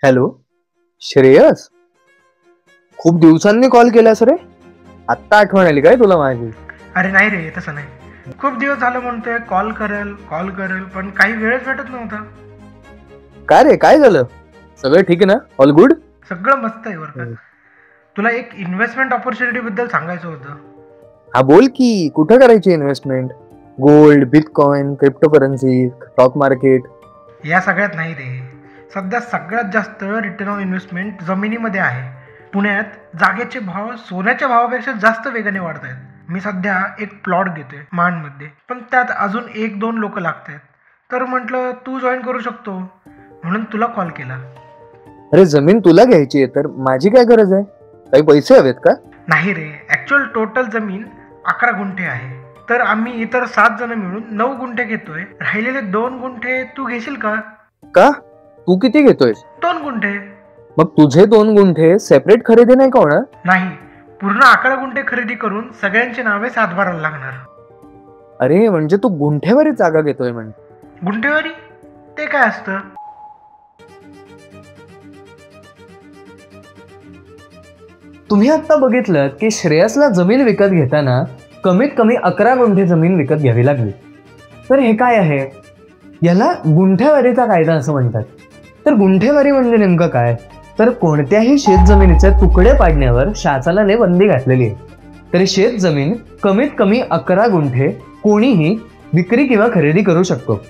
Hello Shreyas, खूप दिवसांनी call केलास रे. आत्ता आठवण आली काय तुला माझी? अरे नाही रे, तसं नाही. खूप दिवस झालं म्हणतोय कॉल करेल पण काही वेळच भेटत नव्हता. काय रे, काय झालं? सगळं ठीक आहे ना? All good? सगळं मस्त आहे बरं का. तुला एक इन्व्हेस्टमेंट ऑपॉर्च्युनिटी बद्दल सांगायचं होतं. हा बोल की, कुठं करायची investment? Gold, bitcoin, cryptocurrency, stock market? या सगळ्यात नाही रे. सध्या सगळ्यात जास्त रिटर्न ऑन इन्व्हेस्टमेंट जमिनीमध्ये आहे. पुण्यात जागेचे भाव सोन्याच्या भावापेक्षा जास्त वेगाने वाढत आहेत. मी सध्या एक प्लॉट घेतोय माणमध्ये, पण त्यात अजून 1-2 लोक लागत आहेत. तर म्हटलं तू जॉईन करू शकतो, म्हणून तुला कॉल केला. अरे जमीन तुला घ्यायची आहे तर माझी काय गरज आहे? काही पैसे हवेत का? नाही रे, ॲक्च्युअल टोटल जमीन 11 गुंठे आहे. तर आम्ही इतर 7 जण मिळून 9 गुंठे घेतोय. राहिलेले 2 गुंठे तू घेशील का? का? तू किती घेतोयस? 2 गुंठे. मग तुझे 2 गुंठे सेपरेट खरेदी नाही का होणार? नाही, पूर्ण 11 गुंठे खरेदी करून सगळ्यांची नावे सातबाराला लागणार. अरे म्हणजे तू गुंठेवारी जागा घेतोय म्हणजे? गुंठेवारी ते काय असतं? तुम्ही आता बघितलं की श्रेयसला जमीन विकत घेताना कमीत कमी 11 गुंठे जमीन विकत घ्यावी लागली. तर हे काय आहे? याला गुंठेवारीचा कायदा असं म्हणतात. तर गुंठेवारी म्हणजे नेमकं काय? तर कोणत्याही शेतजमिनीचे तुकडे पाडण्यावर शासनाने बंदी घातलेली आहे. तर शेतजमीन कमीत कमी 11 गुंठे कोणीही विक्री किंवा खरेदी करू शकतो.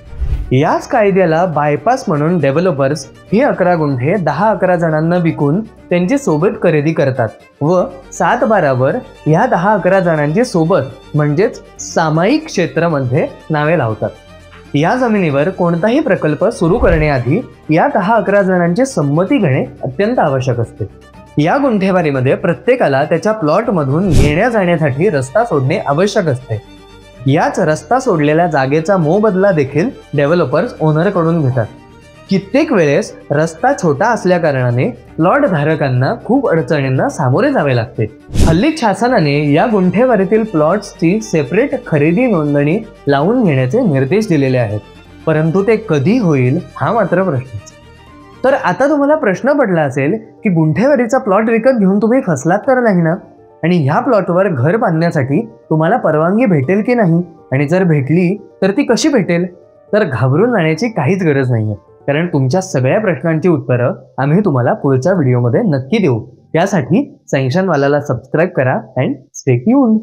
याच कायद्याला बायपास म्हणून डेव्हलपर्स हे 11 गुंठे 10-11 जणांना विकून त्यांची सोबत खरेदी करतात व 7-12वर ह्या 10-11 जणांची सोबत म्हणजेच सामायिक क्षेत्रामध्ये नावे लावतात. या जमिनीवर कोणताही प्रकल्प सुरू करण्याआधी या 10-11 जणांची संमती घेणे अत्यंत आवश्यक असते. या गुंठेवारीमध्ये प्रत्येकाला त्याच्या प्लॉटमधून येण्या जाण्यासाठी रस्ता सोडणे आवश्यक असते. याच रस्ता सोडलेल्या जागेचा मोबदला देखील डेव्हलपर्स ओनरकडून घेतात. कित्येक वेळेस रस्ता छोटा असल्या कारणाने प्लॉट धारकांना खूप अडचणींना सामोरे जावे लागते. हल्ली शासनाने या गुंठेवारीतील प्लॉट्सची सेपरेट खरेदी नोंदणी लावून घेण्याचे निर्देश दिलेले आहेत, परंतु ते कधी होईल हा मात्र प्रश्न. तर आता तुम्हाला प्रश्न पडला असेल की गुंठेवारीचा प्लॉट विकत घेऊन तुम्ही फसलात तर नाही ना? आणि ह्या प्लॉटवर घर बांधण्यासाठी तुम्हाला परवानगी भेटेल की नाही, आणि जर भेटली तर ती कशी भेटेल? तर घाबरून जाण्याची काहीच गरज नाहीये, कारण तुमच्या सगळ्या प्रश्नांची उत्तरं आम्ही तुम्हाला पुढच्या व्हिडिओमध्ये नक्की देऊ. त्यासाठी सँक्शनवाल्याला सबस्क्राईब करा अँड स्टे ट्यून्ड.